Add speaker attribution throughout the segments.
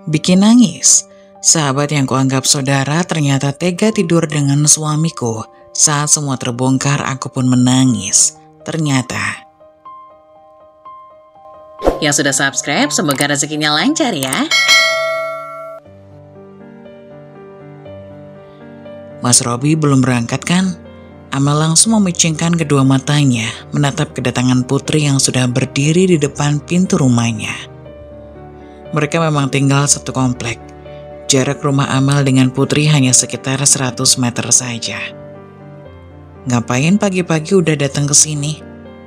Speaker 1: Bikin nangis. Sahabat yang kuanggap saudara ternyata tega tidur dengan suamiku. Saat semua terbongkar, aku pun menangis. Ternyata.
Speaker 2: Yang sudah subscribe, semoga rezekinya lancar ya.
Speaker 1: Mas Robi belum berangkat kan? Amel langsung memicingkan kedua matanya, menatap kedatangan Putri yang sudah berdiri di depan pintu rumahnya. Mereka memang tinggal satu komplek. Jarak rumah Amel dengan Putri hanya sekitar 100 meter saja. "Ngapain pagi-pagi udah datang ke sini?"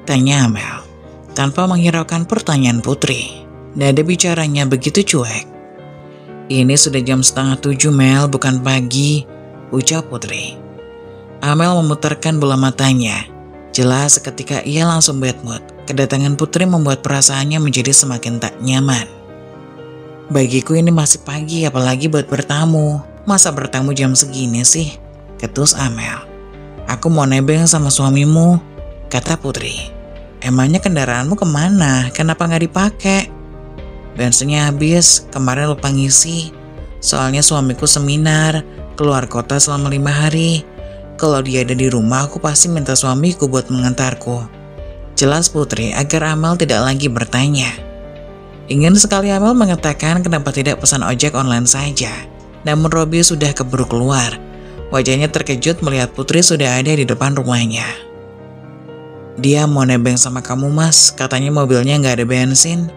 Speaker 1: tanya Amel, tanpa menghiraukan pertanyaan Putri. Nada bicaranya begitu cuek. "Ini sudah jam 6:30 Mel, bukan pagi," ucap Putri. Amel memutarkan bola matanya. Jelas seketika ia langsung bad mood. Kedatangan Putri membuat perasaannya menjadi semakin tak nyaman. "Bagiku ini masih pagi, apalagi buat bertamu. Masa bertamu jam segini sih?" ketus Amel. "Aku mau nebeng sama suamimu," kata Putri. "Emangnya kendaraanmu kemana? Kenapa nggak dipakai?" "Bensinnya habis, kemarin lupa ngisi. Soalnya suamiku seminar, keluar kota selama 5 hari. Kalau dia ada di rumah, aku pasti minta suamiku buat mengantarku," jelas Putri agar Amel tidak lagi bertanya. Ingin sekali Amel mengatakan kenapa tidak pesan ojek online saja. Namun Robi sudah keburu keluar. Wajahnya terkejut melihat Putri sudah ada di depan rumahnya. "Dia mau nebeng sama kamu mas, katanya mobilnya nggak ada bensin."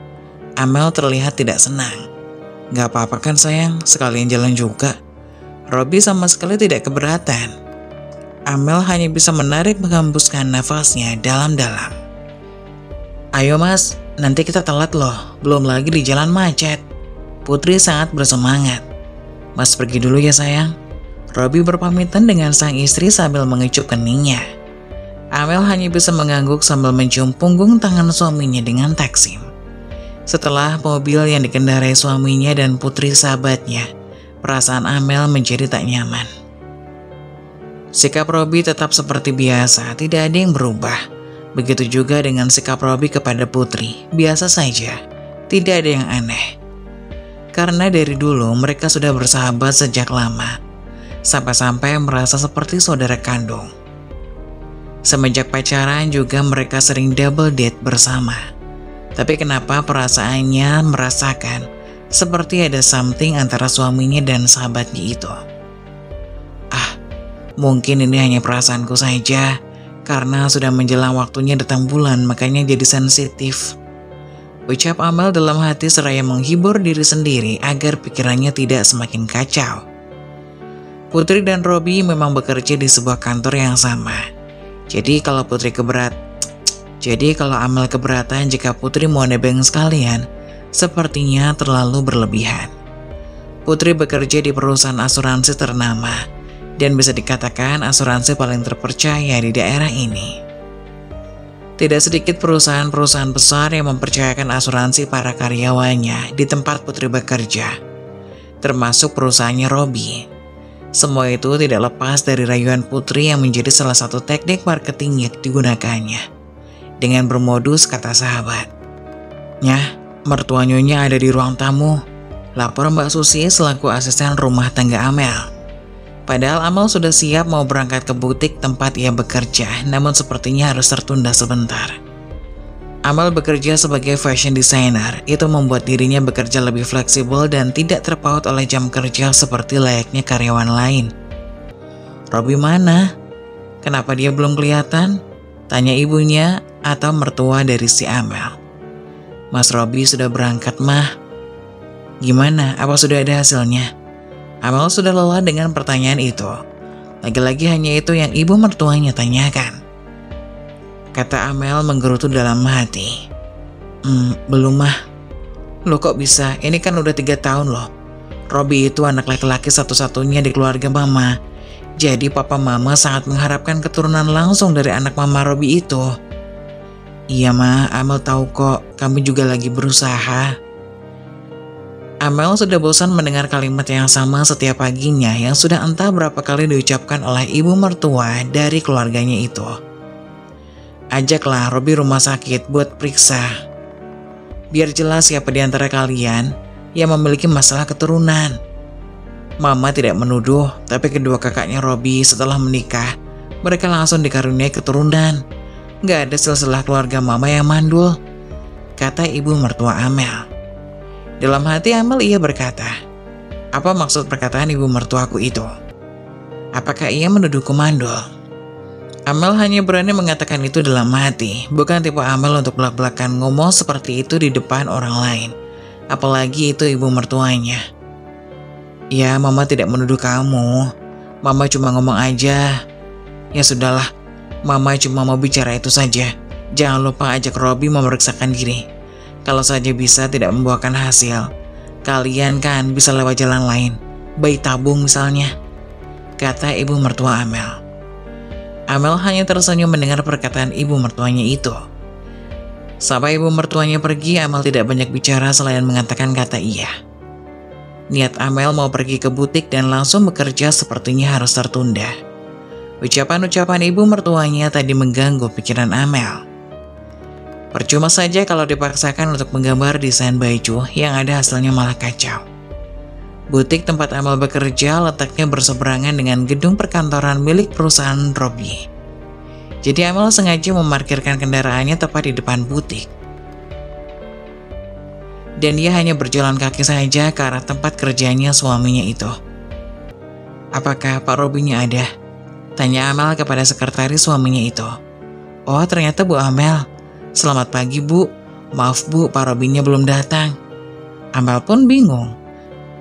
Speaker 1: Amel terlihat tidak senang. "Nggak apa-apa kan sayang, sekalian jalan juga." Robi sama sekali tidak keberatan. Amel hanya bisa menarik menghembuskan nafasnya dalam-dalam. "Ayo mas, nanti kita telat loh, belum lagi di jalan macet." Putri sangat bersemangat. "Mas pergi dulu ya sayang." Robi berpamitan dengan sang istri sambil mengecup keningnya. Amel hanya bisa mengangguk sambil mencium punggung tangan suaminya dengan taksim. Setelah mobil yang dikendarai suaminya dan Putri sahabatnya, perasaan Amel menjadi tak nyaman. Sikap Robi tetap seperti biasa, tidak ada yang berubah. Begitu juga dengan sikap Robi kepada Putri, biasa saja, tidak ada yang aneh. Karena dari dulu mereka sudah bersahabat sejak lama, sampai-sampai merasa seperti saudara kandung. Semenjak pacaran juga mereka sering double date bersama. Tapi kenapa perasaannya merasakan seperti ada something antara suaminya dan sahabatnya itu? Mungkin ini hanya perasaanku saja, karena sudah menjelang waktunya datang bulan makanya jadi sensitif, ucap Amel dalam hati seraya menghibur diri sendiri agar pikirannya tidak semakin kacau. Putri dan Robi memang bekerja di sebuah kantor yang sama. Jadi kalau Amel keberatan jika Putri mau nebeng sekalian, sepertinya terlalu berlebihan. Putri bekerja di perusahaan asuransi ternama, dan bisa dikatakan asuransi paling terpercaya di daerah ini. Tidak sedikit perusahaan-perusahaan besar yang mempercayakan asuransi para karyawannya di tempat Putri bekerja, termasuk perusahaannya Robi. Semua itu tidak lepas dari rayuan Putri yang menjadi salah satu teknik marketing yang digunakannya. Dengan bermodus kata sahabat, "Nyah, mertua nyonya ada di ruang tamu," lapor Mbak Susi selaku asisten rumah tangga Amel. Padahal Amel sudah siap mau berangkat ke butik tempat ia bekerja, namun sepertinya harus tertunda sebentar. Amel bekerja sebagai fashion designer, itu membuat dirinya bekerja lebih fleksibel dan tidak terpaut oleh jam kerja seperti layaknya karyawan lain. "Robi mana? Kenapa dia belum kelihatan?" tanya ibunya atau mertua dari si Amel. "Mas Robi sudah berangkat mah." "Gimana? Apa sudah ada hasilnya?" Amel sudah lelah dengan pertanyaan itu. Lagi-lagi hanya itu yang ibu mertuanya tanyakan. Kata Amel menggerutu dalam hati. Belum mah." "Loh kok bisa? Ini kan udah 3 tahun loh. Robi itu anak laki-laki satu-satunya di keluarga mama. Jadi papa mama sangat mengharapkan keturunan langsung dari anak mama Robi itu." "Iya ma, Amel tahu kok, kami juga lagi berusaha." Amel sudah bosan mendengar kalimat yang sama setiap paginya yang sudah entah berapa kali diucapkan oleh ibu mertua dari keluarganya itu. "Ajaklah Robi rumah sakit buat periksa. Biar jelas siapa di antara kalian yang memiliki masalah keturunan. Mama tidak menuduh, tapi kedua kakaknya Robi setelah menikah, mereka langsung dikaruniai keturunan. Gak ada silsilah keluarga mama yang mandul, kata ibu mertua Amel. Dalam hati Amel ia berkata, apa maksud perkataan ibu mertuaku itu? Apakah ia menuduhku mandul? Amel hanya berani mengatakan itu dalam hati, bukan tipe Amel untuk belak-belakan ngomong seperti itu di depan orang lain. Apalagi itu ibu mertuanya. Ya, mama tidak menuduh kamu. Mama cuma ngomong aja. Ya sudahlah, mama cuma mau bicara itu saja. Jangan lupa ajak Robi memeriksakan diri. Kalau saja bisa tidak membuahkan hasil, kalian kan bisa lewat jalan lain, bayi tabung misalnya, kata ibu mertua Amel. Amel hanya tersenyum mendengar perkataan ibu mertuanya itu. Sampai ibu mertuanya pergi, Amel tidak banyak bicara selain mengatakan kata iya. Niat Amel mau pergi ke butik dan langsung bekerja sepertinya harus tertunda. Ucapan-ucapan ibu mertuanya tadi mengganggu pikiran Amel. Percuma saja kalau dipaksakan untuk menggambar desain baju yang ada hasilnya malah kacau. Butik tempat Amel bekerja letaknya berseberangan dengan gedung perkantoran milik perusahaan Robi. Jadi Amel sengaja memarkirkan kendaraannya tepat di depan butik. Dan dia hanya berjalan kaki saja ke arah tempat kerjanya suaminya itu. Apakah Pak Robinya ada? Tanya Amel kepada sekretaris suaminya itu. Oh, ternyata Bu Amel. Selamat pagi Bu. Maaf Bu, Pak Robinya belum datang. Amel pun bingung.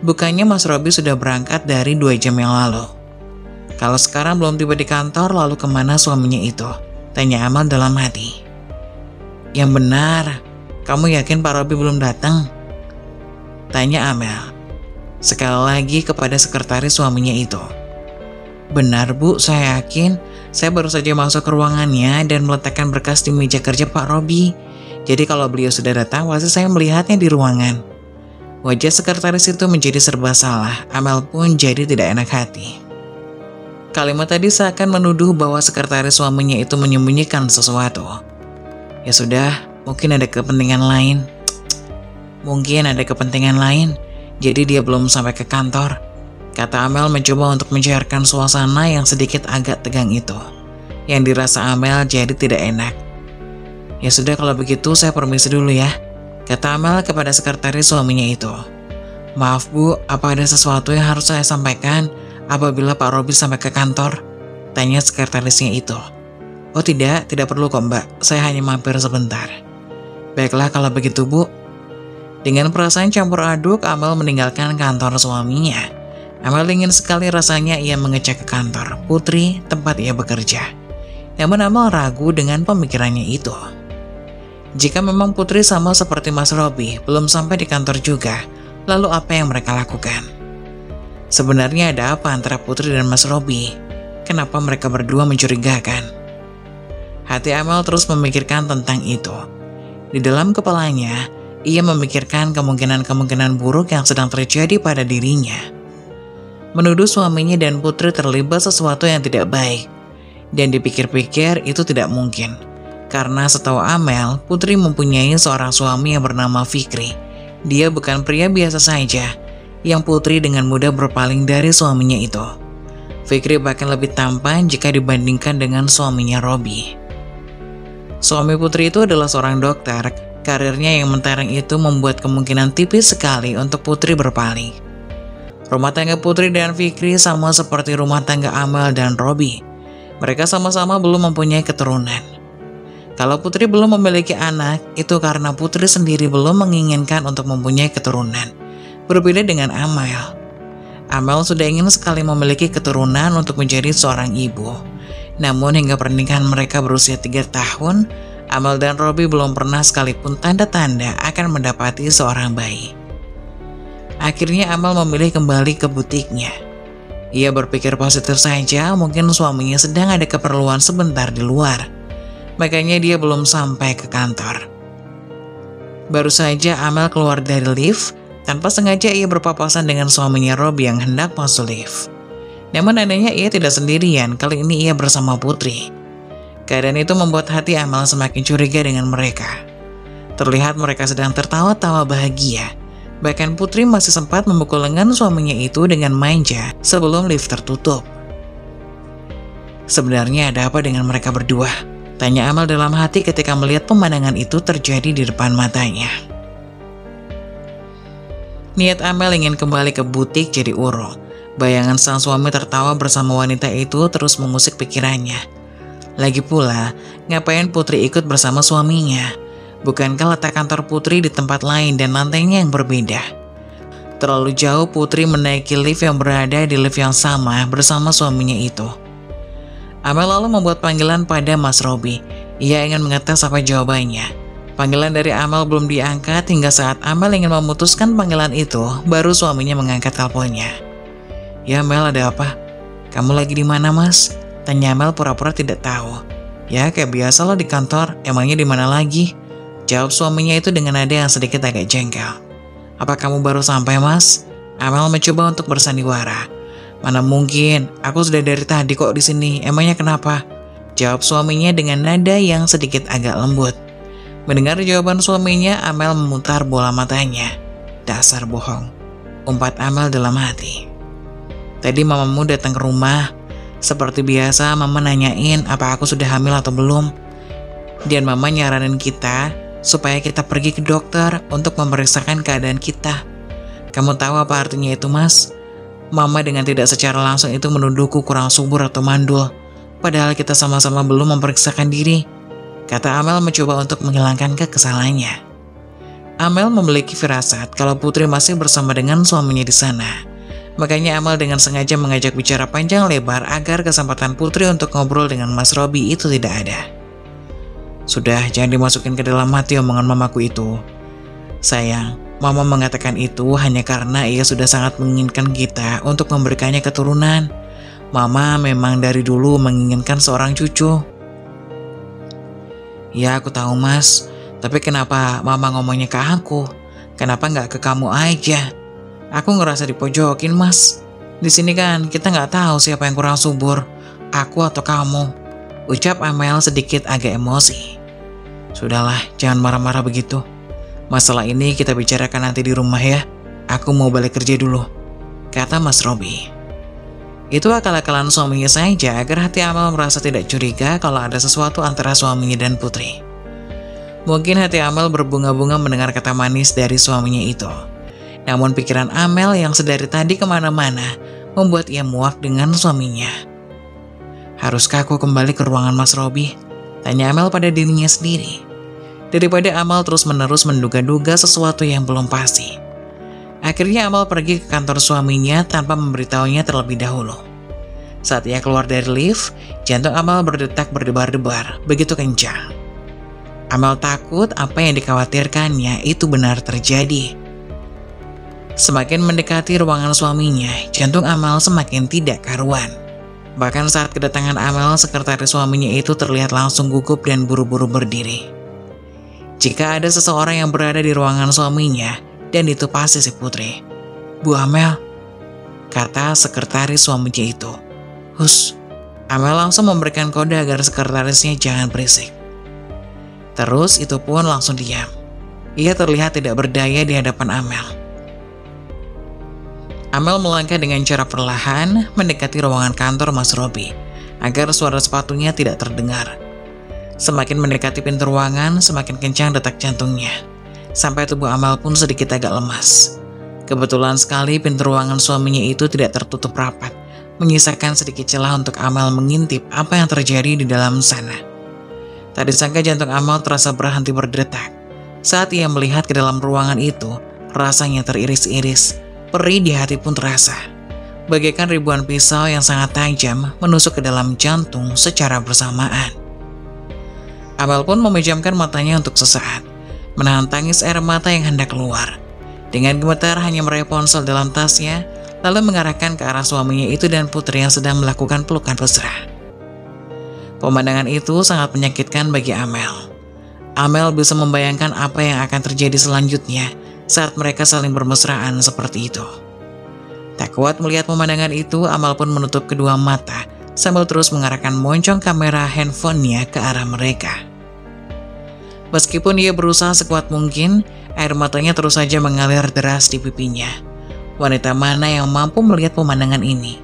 Speaker 1: Bukannya Mas Robi sudah berangkat dari 2 jam yang lalu. Kalau sekarang belum tiba di kantor, lalu kemana suaminya itu? Tanya Amel dalam hati. Yang benar, kamu yakin Pak Robi belum datang? Tanya Amel. Sekali lagi kepada sekretaris suaminya itu. Benar Bu, saya yakin. Saya baru saja masuk ke ruangannya dan meletakkan berkas di meja kerja Pak Robi. Jadi kalau beliau sudah datang, pasti saya melihatnya di ruangan. Wajah sekretaris itu menjadi serba salah. Amel pun jadi tidak enak hati. Kalimat tadi seakan menuduh bahwa sekretaris suaminya itu menyembunyikan sesuatu. Ya sudah, mungkin ada kepentingan lain. Mungkin ada kepentingan lain, jadi dia belum sampai ke kantor, kata Amel mencoba untuk mencairkan suasana yang sedikit agak tegang itu. Yang dirasa Amel jadi tidak enak. Ya sudah kalau begitu saya permisi dulu ya, kata Amel kepada sekretaris suaminya itu. Maaf Bu, apa ada sesuatu yang harus saya sampaikan apabila Pak Robi sampai ke kantor? Tanya sekretarisnya itu. Oh tidak perlu kok Mbak, saya hanya mampir sebentar. Baiklah kalau begitu Bu. Dengan perasaan campur aduk, Amel meninggalkan kantor suaminya. Amel ingin sekali rasanya ia mengecek ke kantor Putri tempat ia bekerja. Namun Amel ragu dengan pemikirannya itu. Jika memang Putri sama seperti Mas Robi belum sampai di kantor juga, lalu apa yang mereka lakukan? Sebenarnya ada apa antara Putri dan Mas Robi? Kenapa mereka berdua mencurigakan? Hati Amel terus memikirkan tentang itu. Di dalam kepalanya, ia memikirkan kemungkinan-kemungkinan buruk yang sedang terjadi pada dirinya. Menuduh suaminya dan Putri terlibat sesuatu yang tidak baik. Dan dipikir-pikir itu tidak mungkin. Karena setahu Amel, Putri mempunyai seorang suami yang bernama Fikri. Dia bukan pria biasa saja, yang Putri dengan mudah berpaling dari suaminya itu. Fikri bahkan lebih tampan jika dibandingkan dengan suaminya Robi. Suami Putri itu adalah seorang dokter. Karirnya yang mentereng itu membuat kemungkinan tipis sekali untuk Putri berpaling. Rumah tangga Putri dan Fikri sama seperti rumah tangga Amel dan Robi. Mereka sama-sama belum mempunyai keturunan. Kalau Putri belum memiliki anak, itu karena Putri sendiri belum menginginkan untuk mempunyai keturunan. Berbeda dengan Amel. Amel sudah ingin sekali memiliki keturunan untuk menjadi seorang ibu. Namun hingga pernikahan mereka berusia 3 tahun, Amel dan Robi belum pernah sekalipun tanda-tanda akan mendapati seorang bayi. Akhirnya Amel memilih kembali ke butiknya. Ia berpikir positif saja, mungkin suaminya sedang ada keperluan sebentar di luar. Makanya dia belum sampai ke kantor. Baru saja Amel keluar dari lift, tanpa sengaja ia berpapasan dengan suaminya Robi yang hendak masuk lift. Namun anehnya ia tidak sendirian, kali ini ia bersama Putri. Keadaan itu membuat hati Amel semakin curiga dengan mereka. Terlihat mereka sedang tertawa-tawa bahagia, Bahkan Putri masih sempat memukul lengan suaminya itu dengan manja sebelum lift tertutup. Sebenarnya ada apa dengan mereka berdua? Tanya Amel dalam hati ketika melihat pemandangan itu terjadi di depan matanya. Niat Amel ingin kembali ke butik jadi urung. Bayangan sang suami tertawa bersama wanita itu terus mengusik pikirannya. Lagi pula, ngapain Putri ikut bersama suaminya? Bukankah letak kantor Putri di tempat lain dan lantainya yang berbeda? Terlalu jauh Putri menaiki lift yang berada di lift yang sama bersama suaminya itu. Amel lalu membuat panggilan pada Mas Robi. Ia ingin mengetes apa jawabannya. Panggilan dari Amel belum diangkat hingga saat Amel ingin memutuskan panggilan itu, baru suaminya mengangkat teleponnya. "Ya Mel, ada apa? Kamu lagi di mana, Mas?" Tanya Amel pura-pura tidak tahu. "Ya kayak biasa lo di kantor, emangnya di mana lagi?" Jawab suaminya itu dengan nada yang sedikit agak jengkel. "Apa kamu baru sampai, Mas?" Amel mencoba untuk bersandiwara. "Mana mungkin, aku sudah dari tadi kok di sini, emangnya kenapa?" Jawab suaminya dengan nada yang sedikit agak lembut. Mendengar jawaban suaminya, Amel memutar bola matanya. "Dasar bohong," umpat Amel dalam hati. "Tadi mamamu datang ke rumah. Seperti biasa, mama nanyain apa aku sudah hamil atau belum. Dan mama nyaranin kita supaya kita pergi ke dokter untuk memeriksakan keadaan kita. Kamu tahu apa artinya itu, Mas? Mama dengan tidak secara langsung itu menuduhku kurang subur atau mandul, padahal kita sama-sama belum memeriksakan diri," kata Amel mencoba untuk menghilangkan kekesalannya. Amel memiliki firasat kalau Putri masih bersama dengan suaminya di sana. Makanya Amel dengan sengaja mengajak bicara panjang lebar agar kesempatan Putri untuk ngobrol dengan Mas Robi itu tidak ada. "Sudah, jangan dimasukin ke dalam hati omongan mamaku itu. Sayang, mama mengatakan itu hanya karena ia sudah sangat menginginkan kita untuk memberikannya keturunan. Mama memang dari dulu menginginkan seorang cucu." "Ya aku tahu, Mas, tapi kenapa mama ngomongnya ke aku? Kenapa nggak ke kamu aja? Aku ngerasa dipojokin, Mas. Di sini kan kita nggak tahu siapa yang kurang subur, aku atau kamu," ucap Amel sedikit agak emosi. "Sudahlah, jangan marah-marah begitu. Masalah ini kita bicarakan nanti di rumah ya. Aku mau balik kerja dulu," kata Mas Robi. Itu akal-akalan suaminya saja agar hati Amel merasa tidak curiga kalau ada sesuatu antara suaminya dan Putri. Mungkin hati Amel berbunga-bunga mendengar kata manis dari suaminya itu. Namun pikiran Amel yang sedari tadi kemana-mana membuat ia muak dengan suaminya. "Haruskah aku kembali ke ruangan Mas Robi?" tanya Amel pada dirinya sendiri. Daripada Amel terus-menerus menduga-duga sesuatu yang belum pasti. Akhirnya Amel pergi ke kantor suaminya tanpa memberitahunya terlebih dahulu. Saat ia keluar dari lift, jantung Amel berdetak berdebar-debar begitu kencang. Amel takut apa yang dikhawatirkannya itu benar terjadi. Semakin mendekati ruangan suaminya, jantung Amel semakin tidak karuan. Bahkan saat kedatangan Amel, sekretaris suaminya itu terlihat langsung gugup dan buru-buru berdiri. Jika ada seseorang yang berada di ruangan suaminya, dan itu pasti si Putri. "Bu Amel," kata sekretaris suaminya itu. "Hus." Amel langsung memberikan kode agar sekretarisnya jangan berisik. Terus itu pun langsung diam. Ia terlihat tidak berdaya di hadapan Amel. Amel melangkah dengan cara perlahan mendekati ruangan kantor Mas Robi agar suara sepatunya tidak terdengar. Semakin mendekati pintu ruangan, semakin kencang detak jantungnya. Sampai tubuh Amel pun sedikit agak lemas. Kebetulan sekali pintu ruangan suaminya itu tidak tertutup rapat, menyisakan sedikit celah untuk Amel mengintip apa yang terjadi di dalam sana. Tak disangka jantung Amel terasa berhenti berdetak. Saat ia melihat ke dalam ruangan itu, rasanya teriris-iris, perih di hati pun terasa. Bagaikan ribuan pisau yang sangat tajam menusuk ke dalam jantung secara bersamaan. Amel pun memejamkan matanya untuk sesaat, menahan tangis air mata yang hendak keluar. Dengan gemetar hanya meraih ponsel dalam tasnya, lalu mengarahkan ke arah suaminya itu dan Putri yang sedang melakukan pelukan mesra. Pemandangan itu sangat menyakitkan bagi Amel. Amel bisa membayangkan apa yang akan terjadi selanjutnya saat mereka saling bermesraan seperti itu. Tak kuat melihat pemandangan itu, Amel pun menutup kedua mata sambil terus mengarahkan moncong kamera handphonenya ke arah mereka. Meskipun ia berusaha sekuat mungkin, Air matanya terus saja mengalir deras di pipinya. Wanita mana yang mampu melihat pemandangan ini?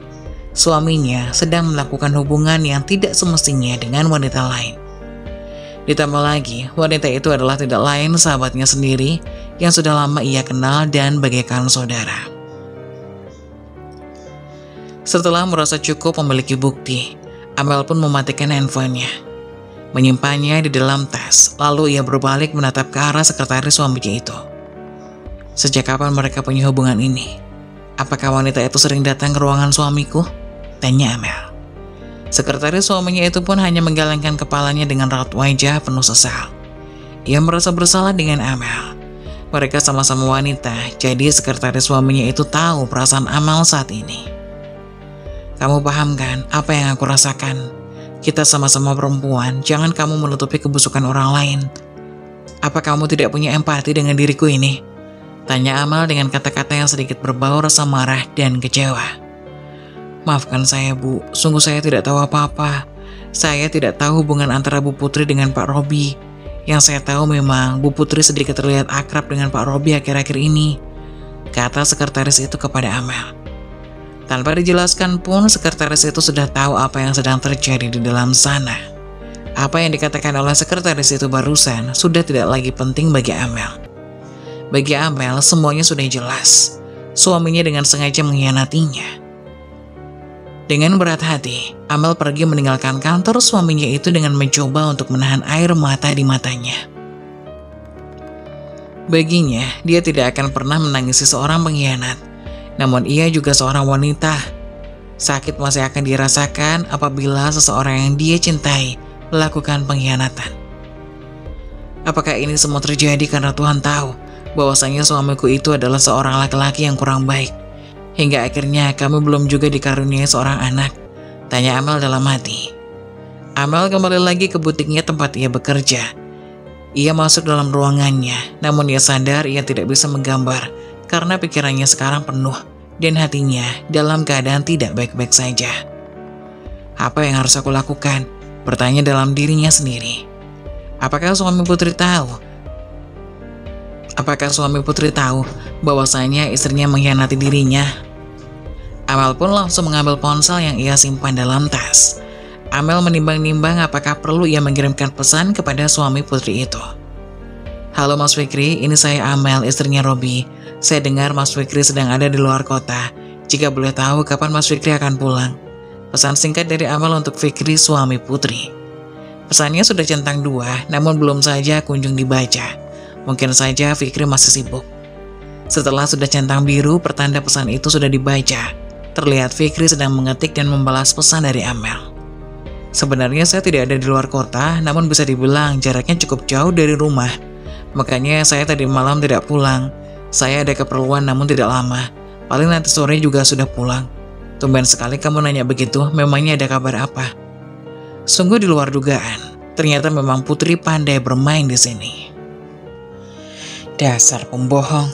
Speaker 1: Suaminya sedang melakukan hubungan yang tidak semestinya dengan wanita lain. Ditambah lagi, wanita itu adalah tidak lain sahabatnya sendiri yang sudah lama ia kenal dan bagaikan saudara. Setelah merasa cukup memiliki bukti, Amel pun mematikan handphonenya, menyimpannya di dalam tas, lalu ia berbalik menatap ke arah sekretaris suaminya itu. Sejak kapan mereka punya hubungan ini? Apakah wanita itu sering datang ke ruangan suamiku? Tanya Amel. Sekretaris suaminya itu pun hanya menggelengkan kepalanya dengan raut wajah penuh sesal. Ia merasa bersalah dengan Amel. Mereka sama-sama wanita, jadi sekretaris suaminya itu tahu perasaan Amel saat ini. Kamu paham kan apa yang aku rasakan? Kita sama-sama perempuan, jangan kamu menutupi kebusukan orang lain. Apa kamu tidak punya empati dengan diriku ini? Tanya Amel dengan kata-kata yang sedikit berbau rasa marah dan kecewa. Maafkan saya, Bu, sungguh saya tidak tahu apa-apa. Saya tidak tahu hubungan antara Bu Putri dengan Pak Robi. Yang saya tahu memang Bu Putri sedikit terlihat akrab dengan Pak Robi akhir-akhir ini, kata sekretaris itu kepada Amel. Tanpa dijelaskan pun, sekretaris itu sudah tahu apa yang sedang terjadi di dalam sana. Apa yang dikatakan oleh sekretaris itu barusan sudah tidak lagi penting bagi Amel. Bagi Amel, semuanya sudah jelas. Suaminya dengan sengaja mengkhianatinya. Dengan berat hati, Amel pergi meninggalkan kantor suaminya itu dengan mencoba untuk menahan air mata di matanya. Baginya, dia tidak akan pernah menangisi seorang pengkhianat. Namun ia juga seorang wanita. Sakit masih akan dirasakan apabila seseorang yang dia cintai melakukan pengkhianatan. Apakah ini semua terjadi karena Tuhan tahu bahwasanya suamiku itu adalah seorang laki-laki yang kurang baik, hingga akhirnya kami belum juga dikaruniai seorang anak? Tanya Amel dalam hati. Amel kembali lagi ke butiknya tempat ia bekerja. Ia masuk dalam ruangannya, namun ia sadar ia tidak bisa menggambar karena pikirannya sekarang penuh dan hatinya dalam keadaan tidak baik-baik saja. Apa yang harus aku lakukan? Bertanya dalam dirinya sendiri. Apakah suami Putri tahu? Apakah suami Putri tahu bahwasanya istrinya mengkhianati dirinya? Amel pun langsung mengambil ponsel yang ia simpan dalam tas. Amel menimbang-nimbang apakah perlu ia mengirimkan pesan kepada suami Putri itu. Halo Mas Fikri, ini saya Amel, istrinya Robi. Saya dengar Mas Fikri sedang ada di luar kota. Jika boleh tahu kapan Mas Fikri akan pulang? Pesan singkat dari Amel untuk Fikri, suami Putri. Pesannya sudah centang 2, namun belum saja kunjung dibaca. Mungkin saja Fikri masih sibuk. Setelah sudah centang biru, pertanda pesan itu sudah dibaca. Terlihat Fikri sedang mengetik dan membalas pesan dari Amel. Sebenarnya saya tidak ada di luar kota, namun bisa dibilang jaraknya cukup jauh dari rumah. Makanya saya tadi malam tidak pulang. Saya ada keperluan namun tidak lama. Paling nanti sore juga sudah pulang. Tumben sekali kamu nanya begitu, memangnya ada kabar apa? Sungguh di luar dugaan. Ternyata memang Putri pandai bermain di sini. Dasar pembohong.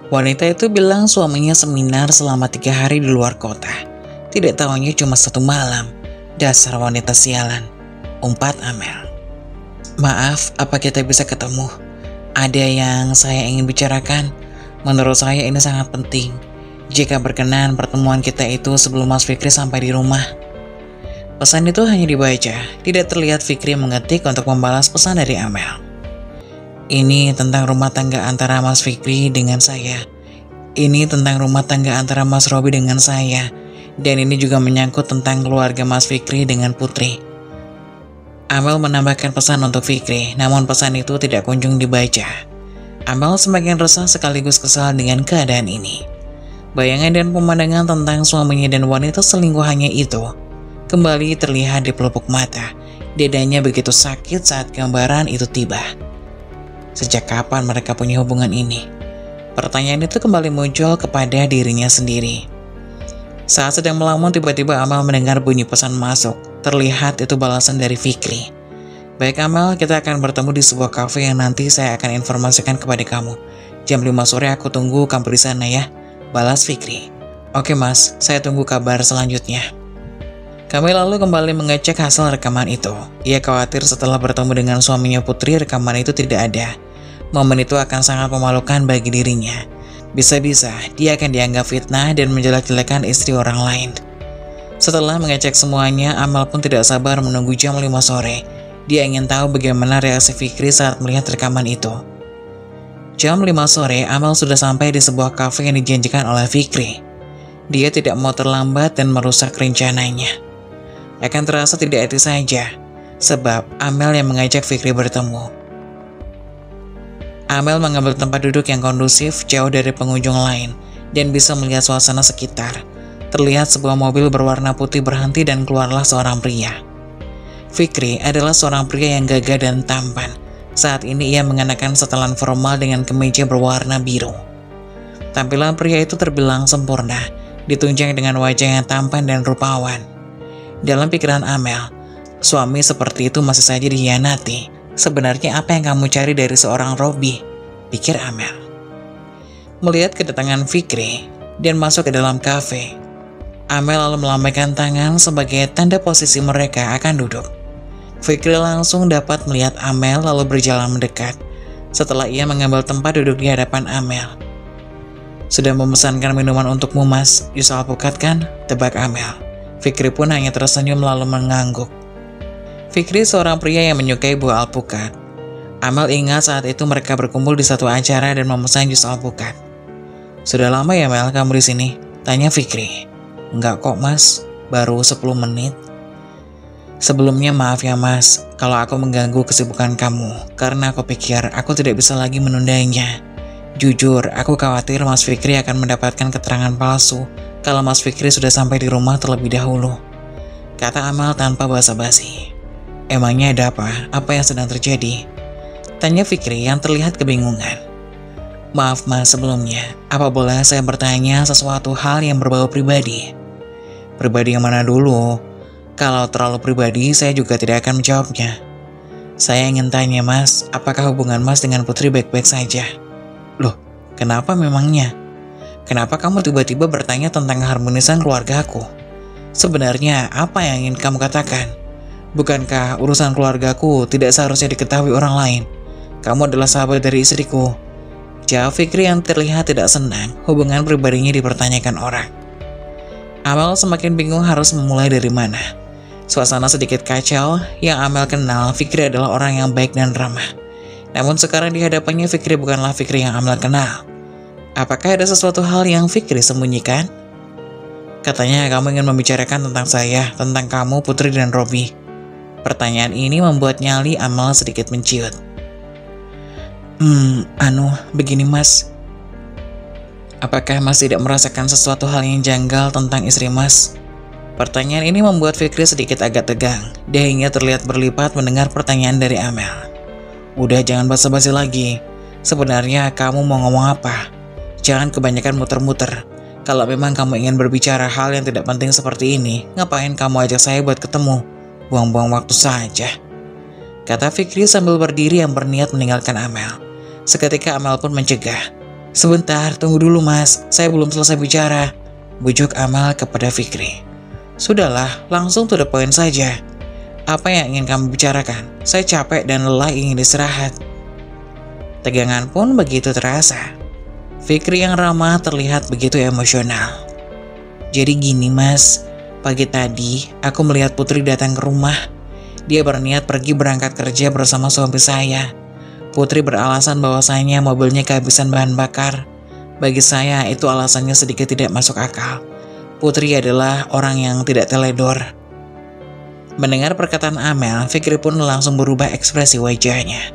Speaker 1: Wanita itu bilang suaminya seminar selama 3 hari di luar kota. Tidak tahunya cuma 1 malam. Dasar wanita sialan. Umpat Amel. Maaf, apa kita bisa ketemu? Ada yang saya ingin bicarakan. Menurut saya ini sangat penting. Jika berkenan pertemuan kita itu sebelum Mas Fikri sampai di rumah. Pesan itu hanya dibaca. Tidak terlihat Fikri mengetik untuk membalas pesan dari Amel. Ini tentang rumah tangga antara Mas Fikri dengan saya. Ini tentang rumah tangga antara Mas Robi dengan saya. Dan ini juga menyangkut tentang keluarga Mas Fikri dengan Putri. Amel menambahkan pesan untuk Fikri, namun pesan itu tidak kunjung dibaca. Amel semakin resah sekaligus kesal dengan keadaan ini. Bayangan dan pemandangan tentang suaminya dan wanita selingkuhannya itu kembali terlihat di pelupuk mata. Dadanya begitu sakit saat gambaran itu tiba. Sejak kapan mereka punya hubungan ini? Pertanyaan itu kembali muncul kepada dirinya sendiri. Saat sedang melamun, tiba-tiba Amel mendengar bunyi pesan masuk. Terlihat itu balasan dari Fikri. Baik Amel, kita akan bertemu di sebuah kafe yang nanti saya akan informasikan kepada kamu. Jam 5 sore aku tunggu kamu di sana ya. Balas Fikri. Oke mas, saya tunggu kabar selanjutnya. Kami lalu kembali mengecek hasil rekaman itu. Ia khawatir setelah bertemu dengan suaminya Putri, rekaman itu tidak ada. Momen itu akan sangat memalukan bagi dirinya. Bisa-bisa dia akan dianggap fitnah dan menjelek-jelekan istri orang lain. Setelah mengecek semuanya, Amal pun tidak sabar menunggu jam 5 sore. Dia ingin tahu bagaimana reaksi Fikri saat melihat rekaman itu. Jam 5 sore, Amal sudah sampai di sebuah kafe yang dijanjikan oleh Fikri. Dia tidak mau terlambat dan merusak rencananya. Akan terasa tidak etis saja, sebab Amel yang mengajak Fikri bertemu. Amel mengambil tempat duduk yang kondusif jauh dari pengunjung lain dan bisa melihat suasana sekitar. Terlihat sebuah mobil berwarna putih berhenti dan keluarlah seorang pria. Fikri adalah seorang pria yang gagah dan tampan. Saat ini ia mengenakan setelan formal dengan kemeja berwarna biru. Tampilan pria itu terbilang sempurna, ditunjang dengan wajah yang tampan dan rupawan. Dalam pikiran Amel, suami seperti itu masih saja dikhianati. Sebenarnya apa yang kamu cari dari seorang Robi? Pikir Amel. Melihat kedatangan Fikri dan masuk ke dalam kafe, Amel lalu melambaikan tangan sebagai tanda posisi mereka akan duduk. Fikri langsung dapat melihat Amel lalu berjalan mendekat. Setelah ia mengambil tempat duduk di hadapan Amel. Sudah memesankan minuman untukmu, Mas? Jus alpukat kan? Tebak Amel. Fikri pun hanya tersenyum lalu mengangguk. Fikri seorang pria yang menyukai buah alpukat. Amel ingat saat itu mereka berkumpul di satu acara dan memesan jus alpukat. Sudah lama ya Mel kamu di sini? Tanya Fikri. Enggak kok Mas, baru 10 menit. Sebelumnya maaf ya Mas, kalau aku mengganggu kesibukan kamu, karena aku pikir aku tidak bisa lagi menundanya. Jujur, aku khawatir Mas Fikri akan mendapatkan keterangan palsu kalau Mas Fikri sudah sampai di rumah terlebih dahulu. Kata Amal tanpa basa-basi. Emangnya ada apa? Apa yang sedang terjadi? Tanya Fikri yang terlihat kebingungan. Maaf Mas sebelumnya, apa boleh saya bertanya sesuatu hal yang berbau pribadi? Pribadi yang mana dulu? Kalau terlalu pribadi, saya juga tidak akan menjawabnya. Saya ingin tanya Mas, apakah hubungan Mas dengan Putri baik-baik saja? Loh, kenapa memangnya? Kenapa kamu tiba-tiba bertanya tentang keharmonisan keluarga aku? Sebenarnya, apa yang ingin kamu katakan? Bukankah urusan keluargaku tidak seharusnya diketahui orang lain? Kamu adalah sahabat dari istriku. Jawab Fikri yang terlihat tidak senang hubungan pribadinya dipertanyakan orang. Amal semakin bingung harus memulai dari mana. Suasana sedikit kacau, yang Amel kenal Fikri adalah orang yang baik dan ramah. Namun sekarang di hadapannya Fikri bukanlah Fikri yang Amel kenal. Apakah ada sesuatu hal yang Fikri sembunyikan? Katanya kamu ingin membicarakan tentang saya, tentang kamu, Putri dan Robi. Pertanyaan ini membuat nyali Amel sedikit menciut. Begini Mas. Apakah Mas tidak merasakan sesuatu hal yang janggal tentang istri Mas? Pertanyaan ini membuat Fikri sedikit agak tegang. Dia hingga terlihat berlipat mendengar pertanyaan dari Amel. Udah jangan basa-basi lagi. Sebenarnya kamu mau ngomong apa? Jangan kebanyakan muter-muter. Kalau memang kamu ingin berbicara hal yang tidak penting seperti ini, ngapain kamu ajak saya buat ketemu? Buang-buang waktu saja. Kata Fikri sambil berdiri yang berniat meninggalkan Amel. Seketika Amel pun mencegah. Sebentar, tunggu dulu Mas, saya belum selesai bicara. Bujuk Amel kepada Fikri. Sudahlah, langsung to the point saja. Apa yang ingin kamu bicarakan? Saya capek dan lelah ingin istirahat. Tegangan pun begitu terasa. Fikri yang ramah terlihat begitu emosional. Jadi gini Mas, pagi tadi aku melihat Putri datang ke rumah. Dia berniat pergi berangkat kerja bersama suami saya. Putri beralasan bahwasanya mobilnya kehabisan bahan bakar. Bagi saya itu alasannya sedikit tidak masuk akal. Putri adalah orang yang tidak teledor. Mendengar perkataan Amel, Fikri pun langsung berubah ekspresi wajahnya.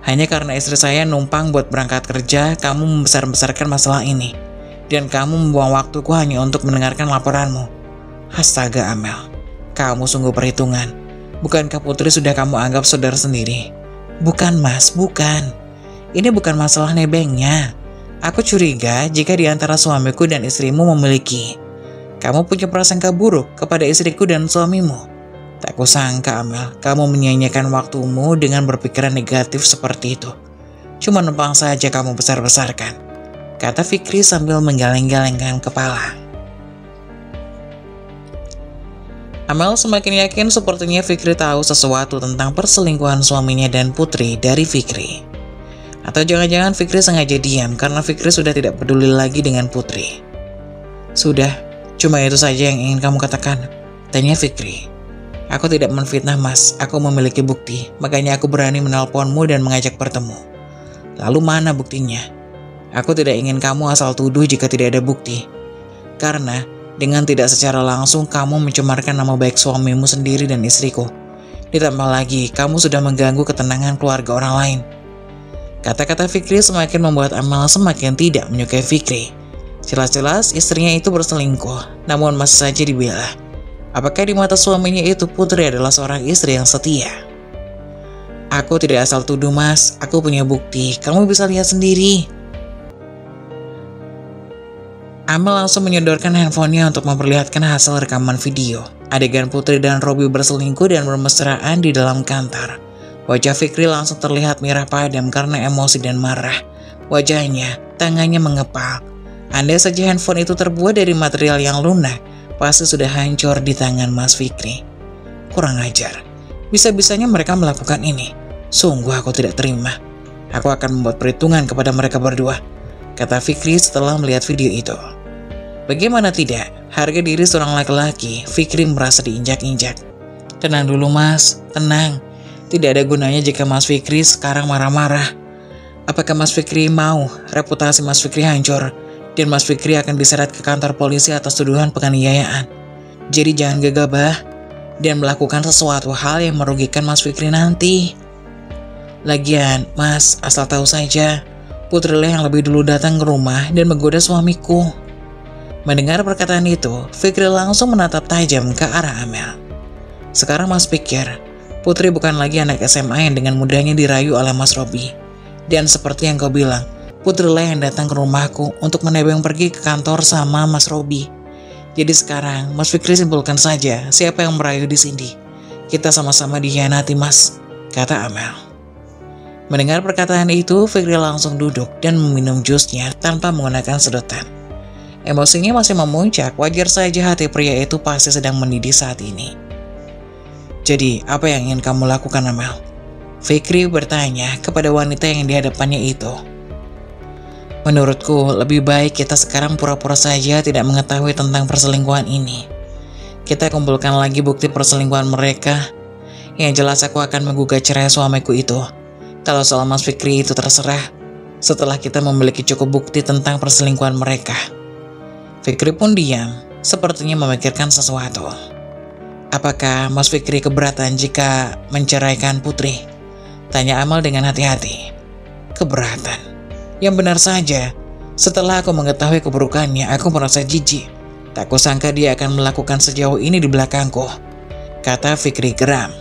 Speaker 1: Hanya karena istri saya numpang buat berangkat kerja, kamu membesar-besarkan masalah ini. Dan kamu membuang waktuku hanya untuk mendengarkan laporanmu. Astaga Amel, kamu sungguh perhitungan. Bukankah Putri sudah kamu anggap saudara sendiri? Bukan Mas, bukan. Ini bukan masalah nebengnya. Aku curiga jika di antara suamiku dan istrimu memiliki. Kamu punya prasangka buruk kepada istriku dan suamimu. Tak kusangka Amel, kamu menyia-nyiakan waktumu dengan berpikiran negatif seperti itu. Cuma numpang saja kamu besar-besarkan. Kata Fikri sambil menggeleng-gelengkan kepala. Amel semakin yakin sepertinya Fikri tahu sesuatu tentang perselingkuhan suaminya dan Putri dari Fikri. Atau jangan-jangan Fikri sengaja diam karena Fikri sudah tidak peduli lagi dengan Putri. Sudah, cuma itu saja yang ingin kamu katakan, tanya Fikri. Aku tidak menfitnah mas, aku memiliki bukti, makanya aku berani menelponmu dan mengajak bertemu. Lalu mana buktinya? Aku tidak ingin kamu asal tuduh jika tidak ada bukti. Karena dengan tidak secara langsung kamu mencemarkan nama baik suamimu sendiri dan istriku. Ditambah lagi, kamu sudah mengganggu ketenangan keluarga orang lain. Kata-kata Fikri semakin membuat Amal semakin tidak menyukai Fikri. Jelas-jelas istrinya itu berselingkuh, namun masih saja dibela. Apakah di mata suaminya itu Putri adalah seorang istri yang setia? Aku tidak asal tuduh mas, aku punya bukti, kamu bisa lihat sendiri. Amal langsung menyodorkan handphonenya untuk memperlihatkan hasil rekaman video. Adegan Putri dan Robi berselingkuh dan bermesraan di dalam kantor. Wajah Fikri langsung terlihat merah padam karena emosi dan marah. Wajahnya, tangannya mengepal. Andai saja handphone itu terbuat dari material yang lunak, pasti sudah hancur di tangan Mas Fikri. Kurang ajar. Bisa-bisanya mereka melakukan ini. Sungguh aku tidak terima. Aku akan membuat perhitungan kepada mereka berdua, kata Fikri setelah melihat video itu. Bagaimana tidak, harga diri seorang laki-laki, Fikri merasa diinjak-injak. Tenang dulu mas, tenang. Tidak ada gunanya jika Mas Fikri sekarang marah-marah. Apakah Mas Fikri mau reputasi Mas Fikri hancur dan Mas Fikri akan diseret ke kantor polisi atas tuduhan penganiayaan? Jadi jangan gegabah dan melakukan sesuatu hal yang merugikan Mas Fikri nanti. Lagian, Mas, asal tahu saja, Putri lah yang lebih dulu datang ke rumah dan menggoda suamiku. Mendengar perkataan itu, Fikri langsung menatap tajam ke arah Amel. Sekarang Mas pikir, Putri bukan lagi anak SMA yang dengan mudahnya dirayu oleh Mas Robi. Dan seperti yang kau bilang, Putri lah yang datang ke rumahku untuk menebeng pergi ke kantor sama Mas Robi. Jadi sekarang, Mas Fikri simpulkan saja siapa yang merayu di sini. Kita sama-sama dikhianati, Mas, kata Amel. Mendengar perkataan itu, Fikri langsung duduk dan meminum jusnya tanpa menggunakan sedotan. Emosinya masih memuncak, wajar saja hati pria itu pasti sedang mendidih saat ini. Jadi, apa yang ingin kamu lakukan, Amel? Fikri bertanya kepada wanita yang di hadapannya itu. Menurutku, lebih baik kita sekarang pura-pura saja tidak mengetahui tentang perselingkuhan ini. Kita kumpulkan lagi bukti perselingkuhan mereka. Yang jelas aku akan menggugat cerai suamiku itu. Kalau soal Mas Fikri itu terserah, setelah kita memiliki cukup bukti tentang perselingkuhan mereka. Fikri pun diam, sepertinya memikirkan sesuatu. Apakah Mas Fikri keberatan jika menceraikan Putri? Tanya Amal dengan hati-hati. Keberatan? Yang benar saja, setelah aku mengetahui keburukannya, aku merasa jijik. Tak kusangka dia akan melakukan sejauh ini di belakangku, kata Fikri geram.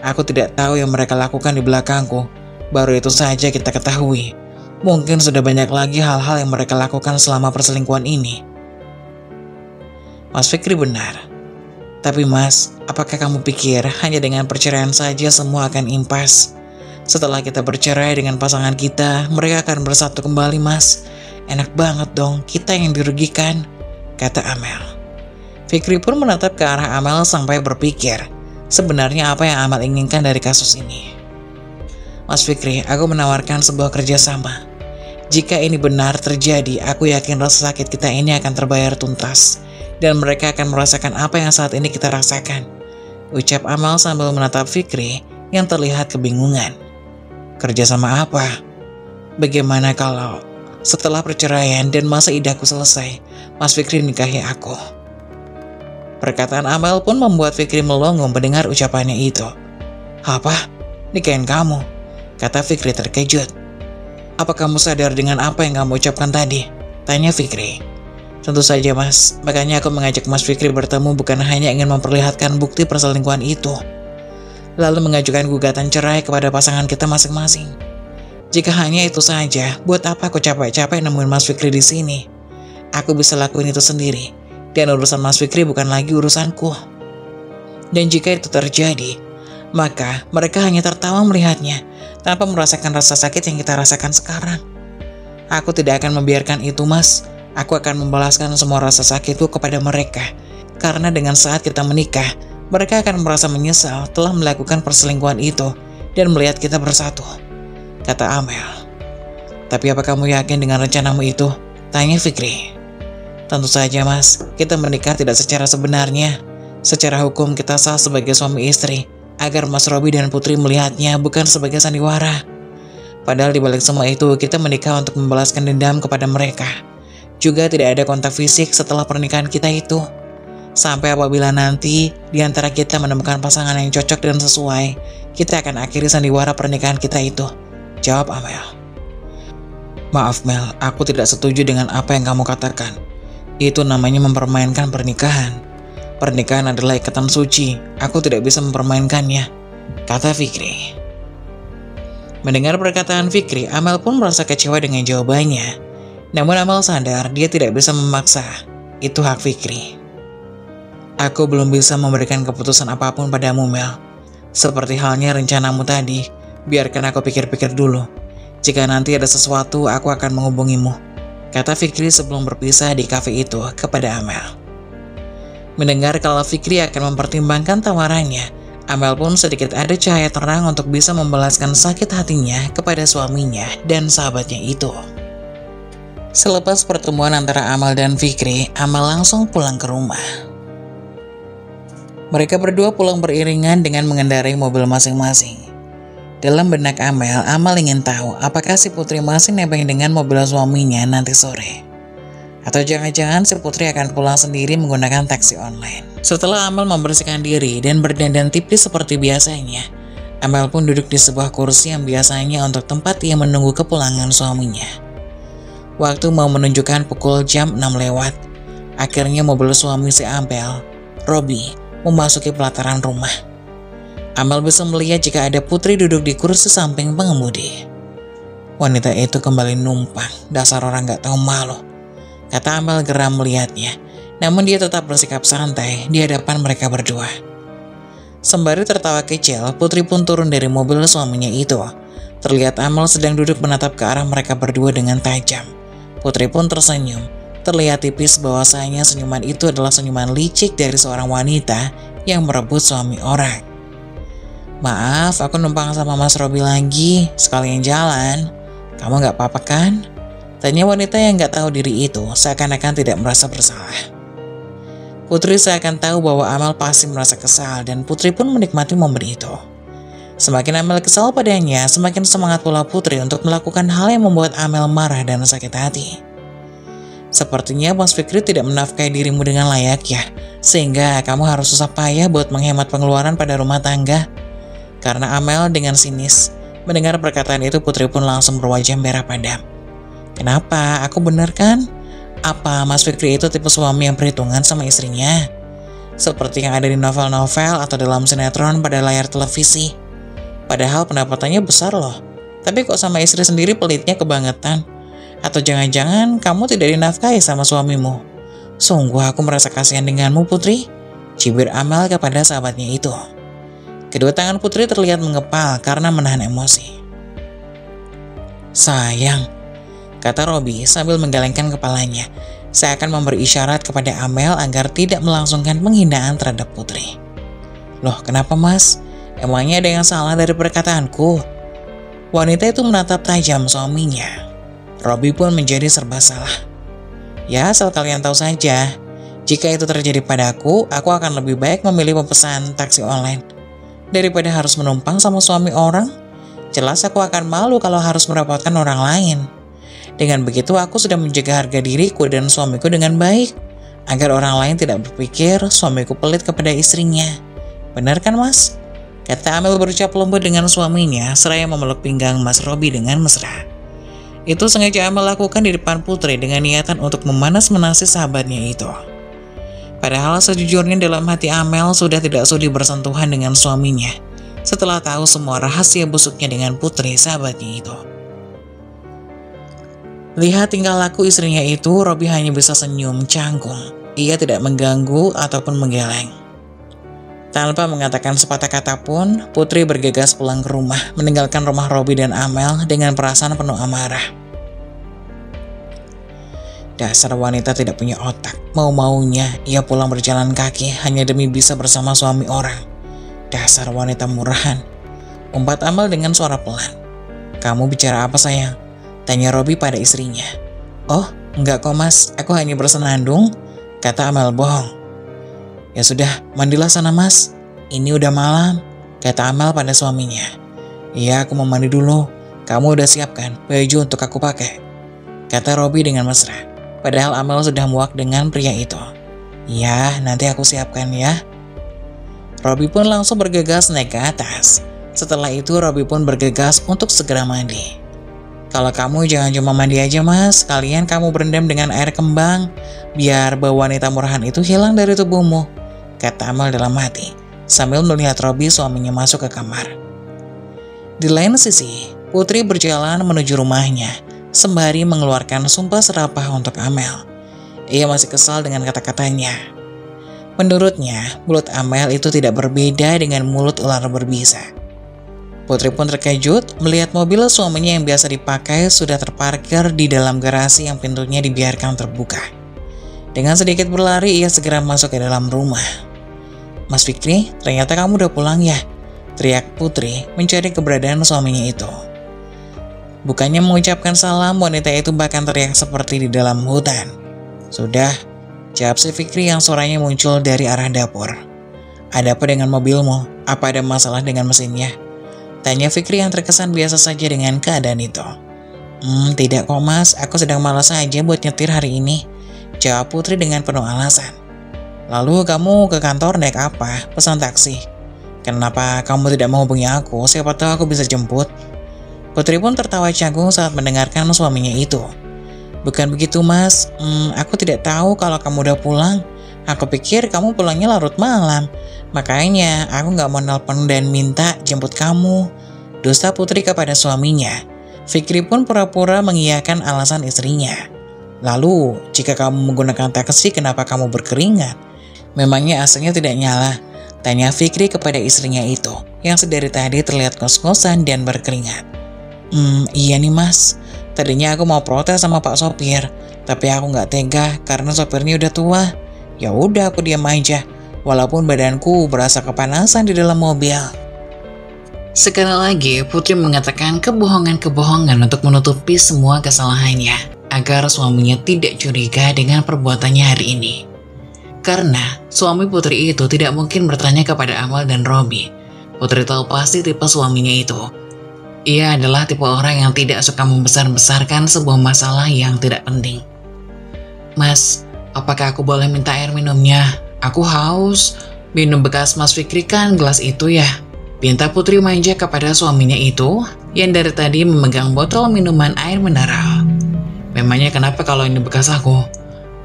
Speaker 1: Aku tidak tahu yang mereka lakukan di belakangku, baru itu saja kita ketahui. Mungkin sudah banyak lagi hal-hal yang mereka lakukan selama perselingkuhan ini. Mas Fikri benar. Tapi mas, apakah kamu pikir hanya dengan perceraian saja semua akan impas? Setelah kita bercerai dengan pasangan kita, mereka akan bersatu kembali mas. Enak banget dong, kita yang dirugikan, kata Amel. Fikri pun menatap ke arah Amel sampai berpikir, sebenarnya apa yang Amel inginkan dari kasus ini. Mas Fikri, aku menawarkan sebuah kerjasama. Jika ini benar terjadi, aku yakin rasa sakit kita ini akan terbayar tuntas. Dan mereka akan merasakan apa yang saat ini kita rasakan, ucap Amal sambil menatap Fikri yang terlihat kebingungan. Kerjasama apa? Bagaimana kalau setelah perceraian dan masa idahku selesai, Mas Fikri nikahi aku? Perkataan Amal pun membuat Fikri melongo mendengar ucapannya itu. Apa? Nikahin kamu? Kata Fikri terkejut. Apa kamu sadar dengan apa yang kamu ucapkan tadi? Tanya Fikri. Tentu saja mas, makanya aku mengajak Mas Fikri bertemu bukan hanya ingin memperlihatkan bukti perselingkuhan itu, lalu mengajukan gugatan cerai kepada pasangan kita masing-masing. Jika hanya itu saja, buat apa aku capek-capek nemuin Mas Fikri di sini? Aku bisa lakuin itu sendiri, dan urusan Mas Fikri bukan lagi urusanku. Dan jika itu terjadi, maka mereka hanya tertawa melihatnya, tanpa merasakan rasa sakit yang kita rasakan sekarang. Aku tidak akan membiarkan itu mas. Aku akan membalaskan semua rasa sakitku kepada mereka. Karena dengan saat kita menikah, mereka akan merasa menyesal telah melakukan perselingkuhan itu dan melihat kita bersatu, kata Amel. Tapi apa kamu yakin dengan rencanamu itu? Tanya Fikri. Tentu saja mas, kita menikah tidak secara sebenarnya. Secara hukum kita sah sebagai suami istri, agar Mas Robi dan Putri melihatnya bukan sebagai sandiwara. Padahal di balik semua itu, kita menikah untuk membalaskan dendam kepada mereka. Juga tidak ada kontak fisik setelah pernikahan kita itu. Sampai apabila nanti di antara kita menemukan pasangan yang cocok dan sesuai, kita akan akhiri sandiwara pernikahan kita itu. Jawab Amel. Maaf Mel, aku tidak setuju dengan apa yang kamu katakan. Itu namanya mempermainkan pernikahan. Pernikahan adalah ikatan suci, aku tidak bisa mempermainkannya, kata Fikri. Mendengar perkataan Fikri, Amel pun merasa kecewa dengan jawabannya. Namun Amel sadar dia tidak bisa memaksa. Itu hak Fikri. Aku belum bisa memberikan keputusan apapun padamu, Mel. Seperti halnya rencanamu tadi, biarkan aku pikir-pikir dulu. Jika nanti ada sesuatu, aku akan menghubungimu, kata Fikri sebelum berpisah di kafe itu kepada Amel. Mendengar kalau Fikri akan mempertimbangkan tawarannya, Amel pun sedikit ada cahaya terang untuk bisa membalaskan sakit hatinya kepada suaminya dan sahabatnya itu. Selepas pertemuan antara Amel dan Fikri, Amel langsung pulang ke rumah. Mereka berdua pulang beriringan dengan mengendarai mobil masing-masing. Dalam benak Amel ingin tahu apakah si Putri masih nebeng dengan mobil suaminya nanti sore. Atau jangan-jangan si Putri akan pulang sendiri menggunakan taksi online. Setelah Amel membersihkan diri dan berdandan tipis seperti biasanya, Amel pun duduk di sebuah kursi yang biasanya untuk tempat ia menunggu kepulangan suaminya. Waktu mau menunjukkan pukul jam 6 lewat, akhirnya mobil suami si Amel, Robi, memasuki pelataran rumah. Amel bisa melihat jika ada Putri duduk di kursi samping pengemudi. Wanita itu kembali numpang, dasar orang gak tahu malu, kata Amel geram melihatnya. Namun dia tetap bersikap santai di hadapan mereka berdua. Sembari tertawa kecil, Putri pun turun dari mobil suaminya itu. Terlihat Amel sedang duduk menatap ke arah mereka berdua dengan tajam. Putri pun tersenyum. Terlihat tipis bahwasanya senyuman itu adalah senyuman licik dari seorang wanita yang merebut suami orang. Maaf, aku numpang sama Mas Robi lagi, sekalian jalan. Kamu gak apa-apa kan? Tanya wanita yang gak tahu diri itu, seakan-akan tidak merasa bersalah. Putri seakan tahu bahwa Amel pasti merasa kesal dan Putri pun menikmati momen itu. Semakin Amel kesal padanya, semakin semangat pula Putri untuk melakukan hal yang membuat Amel marah dan sakit hati. Sepertinya Mas Fikri tidak menafkahi dirimu dengan layak ya, sehingga kamu harus susah payah buat menghemat pengeluaran pada rumah tangga. Karena Amel dengan sinis mendengar perkataan itu, Putri pun langsung berwajah merah padam. Kenapa? Aku benar kan? Apa Mas Fikri itu tipe suami yang perhitungan sama istrinya? Seperti yang ada di novel-novel atau dalam sinetron pada layar televisi. Padahal pendapatannya besar loh. Tapi kok sama istri sendiri pelitnya kebangetan? Atau jangan-jangan kamu tidak dinafkahi sama suamimu? Sungguh aku merasa kasihan denganmu Putri, cibir Amel kepada sahabatnya itu. Kedua tangan Putri terlihat mengepal karena menahan emosi. Sayang, kata Robi sambil menggelengkan kepalanya, seakan memberi isyarat kepada Amel agar tidak melangsungkan penghinaan terhadap Putri. Loh, kenapa mas? Emangnya ada yang salah dari perkataanku? Wanita itu menatap tajam suaminya. Robi pun menjadi serba salah. Ya, asal kalian tahu saja, jika itu terjadi padaku akan lebih baik memilih pemesan taksi online daripada harus menumpang sama suami orang. Jelas aku akan malu kalau harus merepotkan orang lain. Dengan begitu aku sudah menjaga harga diriku dan suamiku dengan baik, agar orang lain tidak berpikir suamiku pelit kepada istrinya. Benar kan mas? Kata Amel berucap lembut dengan suaminya, seraya memeluk pinggang Mas Robi dengan mesra. Itu sengaja Amel lakukan di depan Putri dengan niatan untuk memanas-manasi sahabatnya itu. Padahal sejujurnya dalam hati Amel sudah tidak sudi bersentuhan dengan suaminya, setelah tahu semua rahasia busuknya dengan Putri sahabatnya itu. Lihat tingkah laku istrinya itu, Robi hanya bisa senyum canggung. Ia tidak mengganggu ataupun menggeleng. Tanpa mengatakan sepatah kata pun, Putri bergegas pulang ke rumah, meninggalkan rumah Robi dan Amel dengan perasaan penuh amarah. Dasar wanita tidak punya otak. Mau-maunya ia pulang berjalan kaki hanya demi bisa bersama suami orang. Dasar wanita murahan. Umpat Amel dengan suara pelan. Kamu bicara apa sayang? Tanya Robi pada istrinya. Oh, enggak kok mas, aku hanya bersenandung, kata Amel bohong. Ya sudah, mandilah sana mas, ini udah malam, kata Amel pada suaminya. Iya, aku mau mandi dulu, kamu udah siapkan baju untuk aku pakai, kata Robi dengan mesra. Padahal Amel sudah muak dengan pria itu. Iya, nanti aku siapkan ya. Robi pun langsung bergegas naik ke atas. Setelah itu Robi pun bergegas untuk segera mandi. Kalau kamu jangan cuma mandi aja mas, sekalian kamu berendam dengan air kembang, biar bau wanita murahan itu hilang dari tubuhmu, kata Amel dalam hati, sambil melihat Robi suaminya masuk ke kamar. Di lain sisi, Putri berjalan menuju rumahnya, sembari mengeluarkan sumpah serapah untuk Amel. Ia masih kesal dengan kata-katanya. Menurutnya, mulut Amel itu tidak berbeda dengan mulut ular berbisa. Putri pun terkejut melihat mobil suaminya yang biasa dipakai sudah terparkir di dalam garasi yang pintunya dibiarkan terbuka. Dengan sedikit berlari, ia segera masuk ke dalam rumah. Mas Fikri, ternyata kamu udah pulang ya? Teriak Putri mencari keberadaan suaminya itu. Bukannya mengucapkan salam, wanita itu bahkan teriak seperti di dalam hutan. Sudah, jawab si Fikri yang suaranya muncul dari arah dapur. Ada apa dengan mobilmu? Apa ada masalah dengan mesinnya? Tanya Fikri yang terkesan biasa saja dengan keadaan itu. Tidak kok mas, aku sedang malas saja buat nyetir hari ini, jawab Putri dengan penuh alasan. Lalu kamu ke kantor naik apa? Pesan taksi? Kenapa kamu tidak menghubungi aku? Siapa tahu aku bisa jemput. Putri pun tertawa canggung saat mendengarkan suaminya itu. Bukan begitu mas, aku tidak tahu kalau kamu udah pulang. Aku pikir kamu pulangnya larut malam. Makanya aku gak mau nelpon dan minta jemput kamu. Dusta Putri kepada suaminya. Fikri pun pura-pura mengiyakan alasan istrinya. Lalu, jika kamu menggunakan taksi, kenapa kamu berkeringat? Memangnya AC-nya tidak nyala? Tanya Fikri kepada istrinya itu, yang sedari tadi terlihat ngos-ngosan dan berkeringat. Iya nih mas, tadinya aku mau protes sama Pak Sopir, tapi aku gak tega karena sopirnya udah tua. Ya udah aku diam aja, walaupun badanku berasa kepanasan di dalam mobil.
Speaker 2: Sekali lagi, Putri mengatakan kebohongan-kebohongan untuk menutupi semua kesalahannya, agar suaminya tidak curiga dengan perbuatannya hari ini. Karena suami Putri itu tidak mungkin bertanya kepada Amel dan Robi. Putri tahu pasti tipe suaminya itu. Ia adalah tipe orang yang tidak suka membesar-besarkan sebuah masalah yang tidak penting. Mas, apakah aku boleh minta air minumnya? Aku haus. Minum bekas Mas Fikri kan gelas itu ya? Pinta Putri manja kepada suaminya itu, yang dari tadi memegang botol minuman air mineral. Memangnya kenapa kalau ini bekas aku?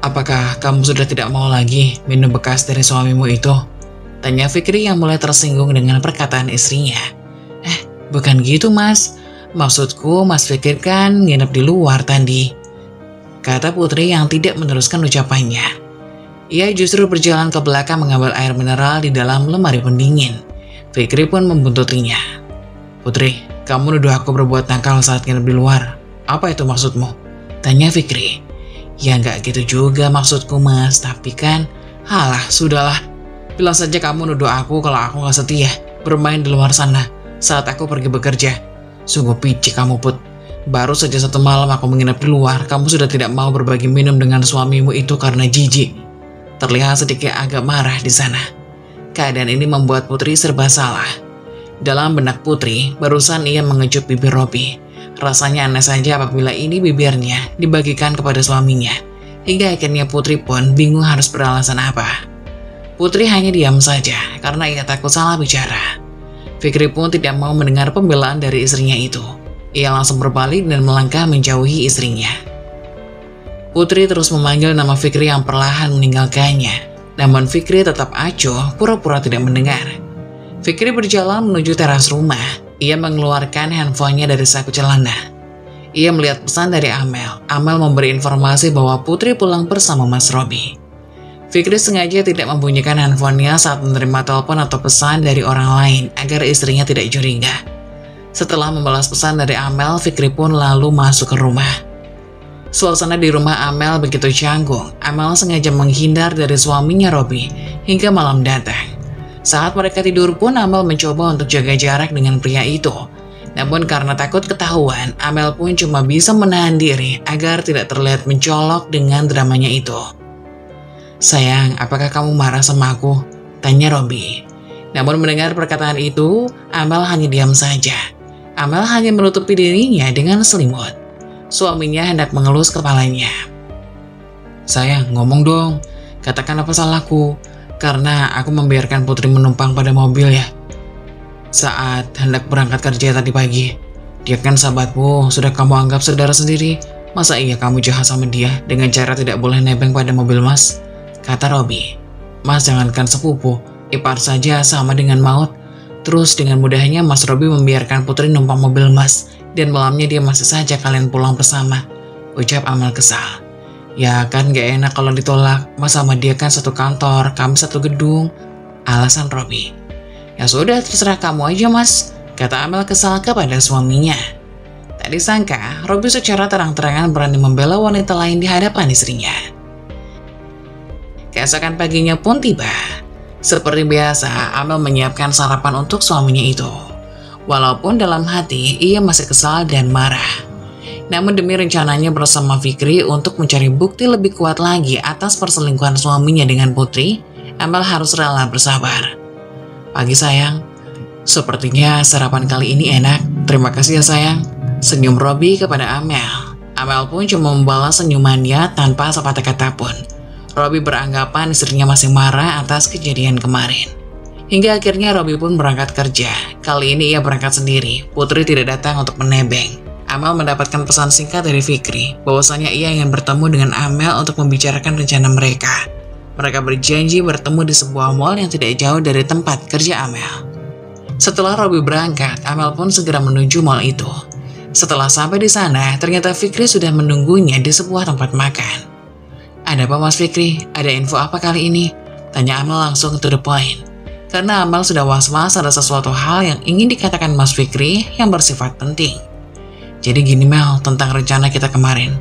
Speaker 2: Apakah kamu sudah tidak mau lagi minum bekas dari suamimu itu? Tanya Fikri yang mulai tersinggung dengan perkataan istrinya. Bukan gitu mas. Maksudku Mas Fikri kan nginep di luar tadi, kata Putri yang tidak meneruskan ucapannya. Ia justru berjalan ke belakang mengambil air mineral di dalam lemari pendingin. Fikri pun membuntutinya. Putri, kamu nuduh aku berbuat nakal saat nginep di luar. Apa itu maksudmu? Tanya Fikri. Ya nggak gitu juga maksudku mas, tapi kan, halah sudahlah. Bilang saja kamu nuduh aku kalau aku nggak setia bermain di luar sana saat aku pergi bekerja. Sungguh picik kamu Put. Baru saja 1 malam aku menginap di luar, kamu sudah tidak mau berbagi minum dengan suamimu itu karena jijik. Terlihat sedikit agak marah di sana. Keadaan ini membuat Putri serba salah. Dalam benak Putri, barusan ia mengecup bibir Robi. Rasanya aneh saja apabila ini bibirnya dibagikan kepada suaminya. Hingga akhirnya Putri pun bingung harus beralasan apa. Putri hanya diam saja karena ia takut salah bicara. Fikri pun tidak mau mendengar pembelaan dari istrinya itu. Ia langsung berbalik dan melangkah menjauhi istrinya. Putri terus memanggil nama Fikri yang perlahan meninggalkannya. Namun Fikri tetap acuh, pura-pura tidak mendengar. Fikri berjalan menuju teras rumah. Ia mengeluarkan handphonenya dari saku celana. Ia melihat pesan dari Amel. Amel memberi informasi bahwa Putri pulang bersama Mas Robi. Fikri sengaja tidak membunyikan handphonenya saat menerima telepon atau pesan dari orang lain agar istrinya tidak curiga. Setelah membalas pesan dari Amel, Fikri pun lalu masuk ke rumah. Suasana di rumah Amel begitu canggung. Amel sengaja menghindar dari suaminya Robi hingga malam datang. Saat mereka tidur pun Amel mencoba untuk jaga jarak dengan pria itu. Namun karena takut ketahuan, Amel pun cuma bisa menahan diri agar tidak terlihat mencolok dengan dramanya itu. "Sayang, apakah kamu marah sama aku?" tanya Robby. Namun mendengar perkataan itu, Amel hanya diam saja. Amel hanya menutupi dirinya dengan selimut. Suaminya hendak mengelus kepalanya. "Sayang, ngomong dong. Katakan apa salahku? Karena aku membiarkan Putri menumpang pada mobil ya. Saat hendak berangkat kerja tadi pagi. Dia kan sahabatmu, sudah kamu anggap saudara sendiri. Masa iya kamu jahat sama dia dengan cara tidak boleh nebeng pada mobil Mas?" kata Robby. "Mas jangankan sepupu, ipar saja sama dengan maut. Terus dengan mudahnya Mas Robby membiarkan Putri numpang mobil Mas, dan malamnya dia masih saja kalian pulang bersama," ucap Amel kesal. "Ya kan gak enak kalau ditolak, Mas sama dia kan satu kantor, kami satu gedung," alasan Robby. "Ya sudah, terserah kamu aja Mas," kata Amel kesal kepada suaminya. Tak disangka, Robby secara terang-terangan berani membela wanita lain di hadapan istrinya. Keesokan paginya pun tiba. Seperti biasa, Amel menyiapkan sarapan untuk suaminya itu. Walaupun dalam hati, ia masih kesal dan marah. Namun demi rencananya bersama Fikri untuk mencari bukti lebih kuat lagi atas perselingkuhan suaminya dengan Putri, Amel harus rela bersabar. "Pagi sayang, sepertinya sarapan kali ini enak. Terima kasih ya sayang," senyum Robby kepada Amel. Amel pun cuma membalas senyumannya tanpa sepatah kata pun. Robby beranggapan istrinya masih marah atas kejadian kemarin. Hingga akhirnya Robby pun berangkat kerja. Kali ini ia berangkat sendiri. Putri tidak datang untuk menebeng. Amel mendapatkan pesan singkat dari Fikri bahwasanya ia ingin bertemu dengan Amel untuk membicarakan rencana mereka. Mereka berjanji bertemu di sebuah mall yang tidak jauh dari tempat kerja Amel. Setelah Robby berangkat, Amel pun segera menuju mall itu. Setelah sampai di sana, ternyata Fikri sudah menunggunya di sebuah tempat makan. "Ada apa Mas Fikri? Ada info apa kali ini?" tanya Amel langsung to the point. Karena Amel sudah was-was ada sesuatu hal yang ingin dikatakan Mas Fikri yang bersifat penting. "Jadi gini Mel, tentang rencana kita kemarin.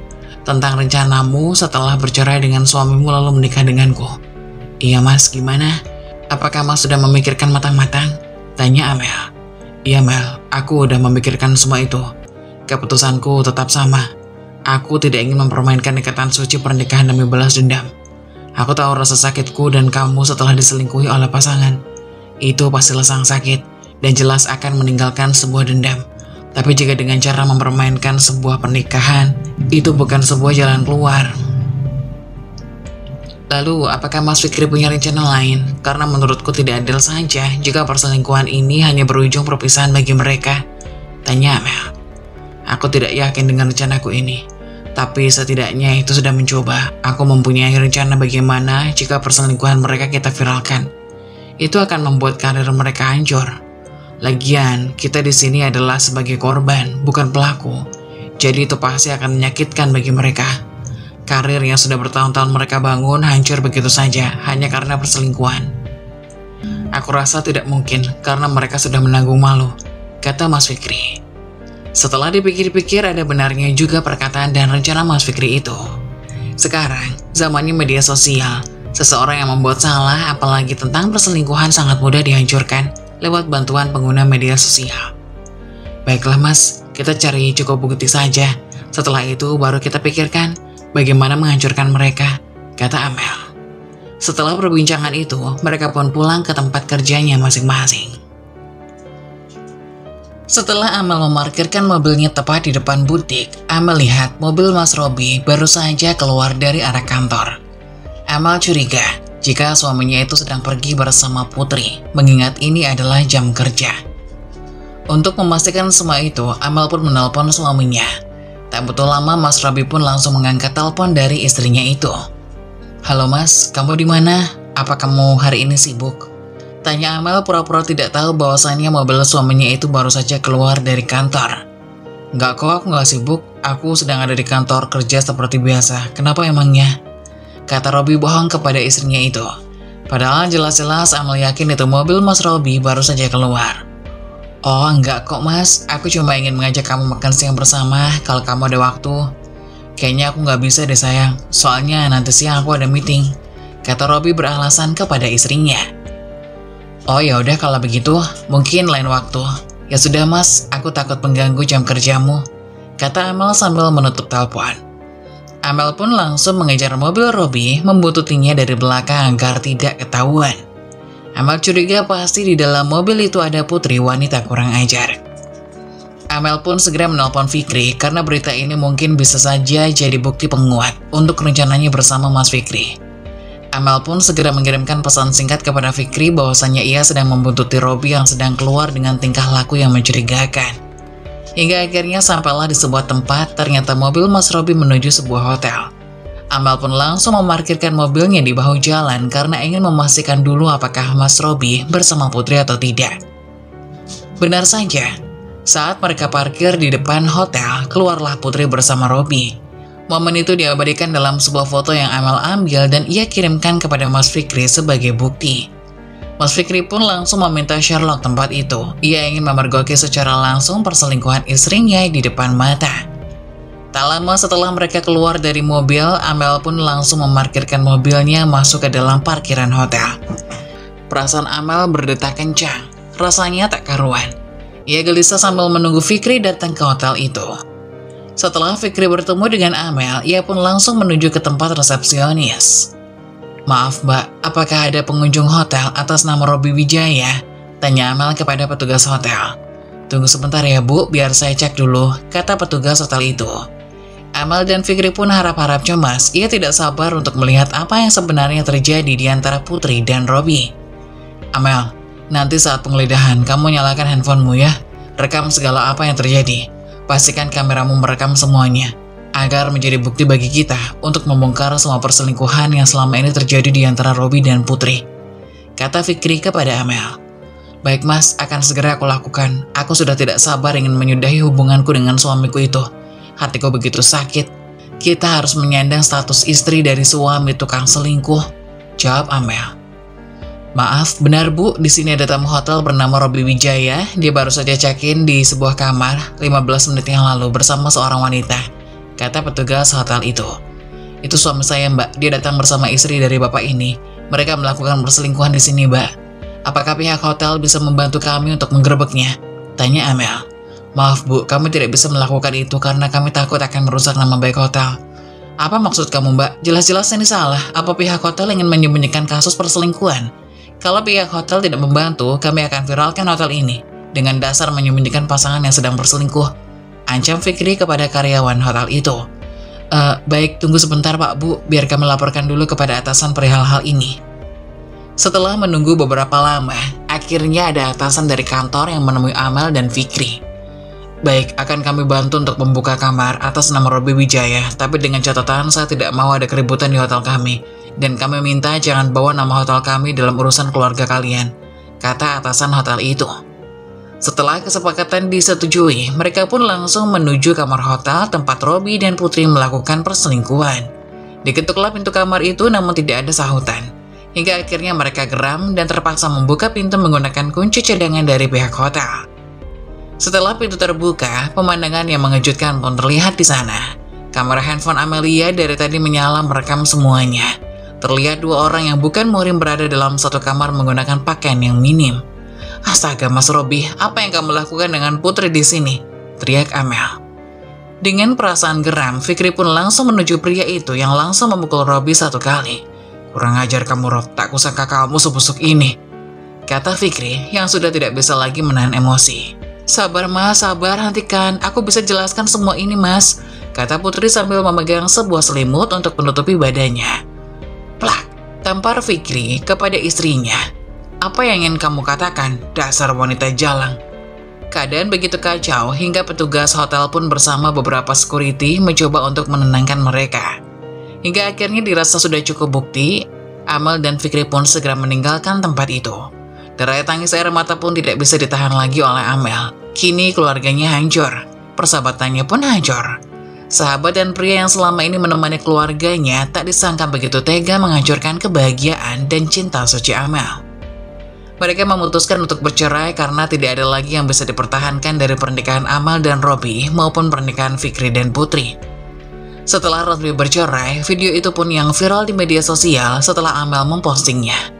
Speaker 2: Tentang rencanamu setelah bercerai dengan suamimu lalu menikah denganku." "Iya Mas, gimana? Apakah Mas sudah memikirkan matang-matang?" tanya Amel. "Iya Mel, aku udah memikirkan semua itu. Keputusanku tetap sama. Aku tidak ingin mempermainkan ikatan suci pernikahan demi balas dendam. Aku tahu rasa sakitku dan kamu setelah diselingkuhi oleh pasangan. Itu pasti lesang sakit dan jelas akan meninggalkan sebuah dendam. Tapi jika dengan cara mempermainkan sebuah pernikahan, itu bukan sebuah jalan keluar." "Lalu, apakah Mas Fikri punya rencana lain? Karena menurutku tidak adil saja jika perselingkuhan ini hanya berujung perpisahan bagi mereka," tanya Amel. "Aku tidak yakin dengan rencanaku ini. Tapi setidaknya itu sudah mencoba. Aku mempunyai rencana bagaimana jika perselingkuhan mereka kita viralkan. Itu akan membuat karir mereka hancur. Lagian, kita di sini adalah sebagai korban, bukan pelaku. Jadi itu pasti akan menyakitkan bagi mereka. Karir yang sudah bertahun-tahun mereka bangun hancur begitu saja hanya karena perselingkuhan. Aku rasa tidak mungkin karena mereka sudah menanggung malu," kata Mas Fikri. Setelah dipikir-pikir ada benarnya juga perkataan dan rencana Mas Fikri itu. Sekarang, zamannya media sosial. Seseorang yang membuat salah, apalagi tentang perselingkuhan sangat mudah dihancurkan lewat bantuan pengguna media sosial. "Baiklah Mas, kita cari cukup bukti saja. Setelah itu baru kita pikirkan bagaimana menghancurkan mereka," kata Amel. Setelah perbincangan itu, mereka pun pulang ke tempat kerjanya masing-masing. Setelah Amel memarkirkan mobilnya tepat di depan butik, Amel lihat mobil Mas Robby baru saja keluar dari arah kantor. Amel curiga jika suaminya itu sedang pergi bersama Putri, mengingat ini adalah jam kerja. Untuk memastikan semua itu, Amel pun menelpon suaminya. Tak butuh lama, Mas Robby pun langsung mengangkat telepon dari istrinya itu. "Halo Mas, kamu di mana? Apa kamu hari ini sibuk?" tanya Amel pura-pura tidak tahu bahwasannya mobil suaminya itu baru saja keluar dari kantor. "Enggak kok, aku nggak sibuk. Aku sedang ada di kantor kerja seperti biasa. Kenapa emangnya?" kata Robby bohong kepada istrinya itu. Padahal jelas-jelas Amel yakin itu mobil Mas Robby baru saja keluar. "Oh enggak kok Mas, aku cuma ingin mengajak kamu makan siang bersama kalau kamu ada waktu." "Kayaknya aku nggak bisa deh sayang, soalnya nanti siang aku ada meeting," kata Robby beralasan kepada istrinya. "Oh ya udah kalau begitu, mungkin lain waktu," Ya sudah mas, aku takut mengganggu jam kerjamu, kata Amel sambil menutup telepon. Amel pun langsung mengejar mobil Robby, membututinya dari belakang agar tidak ketahuan. Amel curiga pasti di dalam mobil itu ada Putri, wanita kurang ajar. Amel pun segera menelpon Fikri karena berita ini mungkin bisa saja jadi bukti penguat untuk rencananya bersama Mas Fikri. Amel pun segera mengirimkan pesan singkat kepada Fikri bahwasannya ia sedang membuntuti Robby yang sedang keluar dengan tingkah laku yang mencurigakan. Hingga akhirnya sampailah di sebuah tempat, ternyata mobil Mas Robby menuju sebuah hotel. Amel pun langsung memarkirkan mobilnya di bahu jalan karena ingin memastikan dulu apakah Mas Robby bersama Putri atau tidak. Benar saja, saat mereka parkir di depan hotel, keluarlah Putri bersama Robby. Momen itu diabadikan dalam sebuah foto yang Amel ambil dan ia kirimkan kepada Mas Fikri sebagai bukti. Mas Fikri pun langsung meminta Sherlock tempat itu. Ia ingin memergoki secara langsung perselingkuhan istrinya di depan mata. Tak lama setelah mereka keluar dari mobil, Amel pun langsung memarkirkan mobilnya masuk ke dalam parkiran hotel. Perasaan Amel berdetak kencang, rasanya tak karuan. Ia gelisah sambil menunggu Fikri datang ke hotel itu. Setelah Fikri bertemu dengan Amel, ia pun langsung menuju ke tempat resepsionis. Maaf mbak, apakah ada pengunjung hotel atas nama Robby Wijaya? Tanya Amel kepada petugas hotel. Tunggu sebentar ya bu, biar saya cek dulu, kata petugas hotel itu. Amel dan Fikri pun harap-harap cemas, ia tidak sabar untuk melihat apa yang sebenarnya terjadi di antara Putri dan Robby. Amel, nanti saat penggeledahan kamu nyalakan handphonemu ya, rekam segala apa yang terjadi. Pastikan kameramu merekam semuanya, agar menjadi bukti bagi kita untuk membongkar semua perselingkuhan yang selama ini terjadi di antara Robby dan Putri, kata Fikri kepada Amel. Baik mas, akan segera aku lakukan. Aku sudah tidak sabar ingin menyudahi hubunganku dengan suamiku itu. Hatiku begitu sakit. Kita harus menyandang status istri dari suami tukang selingkuh, jawab Amel. Maaf, benar bu, di sini ada tamu hotel bernama Robby Wijaya. Dia baru saja check-in di sebuah kamar 15 menit yang lalu bersama seorang wanita, kata petugas hotel itu. Itu suami saya mbak, dia datang bersama istri dari bapak ini. Mereka melakukan perselingkuhan di sini mbak. Apakah pihak hotel bisa membantu kami untuk menggerebeknya? Tanya Amel. Maaf bu, kami tidak bisa melakukan itu karena kami takut akan merusak nama baik hotel. Apa maksud kamu mbak? Jelas-jelas ini salah. Apa pihak hotel ingin menyembunyikan kasus perselingkuhan? Kalau pihak hotel tidak membantu, kami akan viralkan hotel ini dengan dasar menyembunyikan pasangan yang sedang berselingkuh, ancam Fikri kepada karyawan hotel itu. Baik, tunggu sebentar Pak Bu, biar kami laporkan dulu kepada atasan perihal hal ini. Setelah menunggu beberapa lama, akhirnya ada atasan dari kantor yang menemui Amel dan Fikri. Baik, akan kami bantu untuk membuka kamar atas nama Robby Wijaya, tapi dengan catatan saya tidak mau ada keributan di hotel kami. Dan kami minta jangan bawa nama hotel kami dalam urusan keluarga kalian, kata atasan hotel itu. Setelah kesepakatan disetujui, mereka pun langsung menuju kamar hotel tempat Robby dan Putri melakukan perselingkuhan. Diketuklah pintu kamar itu namun tidak ada sahutan. Hingga akhirnya mereka geram dan terpaksa membuka pintu menggunakan kunci cadangan dari pihak hotel. Setelah pintu terbuka, pemandangan yang mengejutkan pun terlihat di sana. Kamera handphone Amelia dari tadi menyala merekam semuanya. Terlihat dua orang yang bukan muhrim berada dalam satu kamar menggunakan pakaian yang minim. Astaga Mas Robby, apa yang kamu lakukan dengan Putri di sini? Teriak Amel. Dengan perasaan geram, Fikri pun langsung menuju pria itu yang langsung memukul Robby satu kali. Kurang ajar kamu Rob, tak kusangka kamu sebusuk ini, kata Fikri yang sudah tidak bisa lagi menahan emosi. Sabar mas, sabar, hentikan, aku bisa jelaskan semua ini mas, kata Putri sambil memegang sebuah selimut untuk menutupi badannya. Plak, tampar Fikri kepada istrinya. Apa yang ingin kamu katakan, dasar wanita jalang? Keadaan begitu kacau hingga petugas hotel pun bersama beberapa security mencoba untuk menenangkan mereka. Hingga akhirnya dirasa sudah cukup bukti, Amel dan Fikri pun segera meninggalkan tempat itu. Derai tangis air mata pun tidak bisa ditahan lagi oleh Amel. Kini keluarganya hancur, persahabatannya pun hancur. Sahabat dan pria yang selama ini menemani keluarganya tak disangka begitu tega menghancurkan kebahagiaan dan cinta suci Amel. Mereka memutuskan untuk bercerai karena tidak ada lagi yang bisa dipertahankan dari pernikahan Amel dan Robby maupun pernikahan Fikri dan Putri. Setelah resmi bercerai, video itu pun yang viral di media sosial setelah Amel mempostingnya.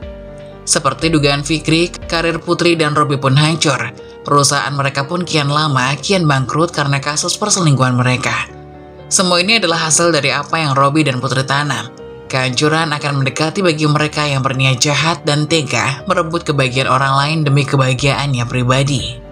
Speaker 2: Seperti dugaan Fikri, karir Putri dan Robby pun hancur. Perusahaan mereka pun kian lama kian bangkrut karena kasus perselingkuhan mereka. Semua ini adalah hasil dari apa yang Robby dan Putri tanam. Kehancuran akan mendekati bagi mereka yang berniat jahat dan tega merebut kebahagiaan orang lain demi kebahagiaannya pribadi.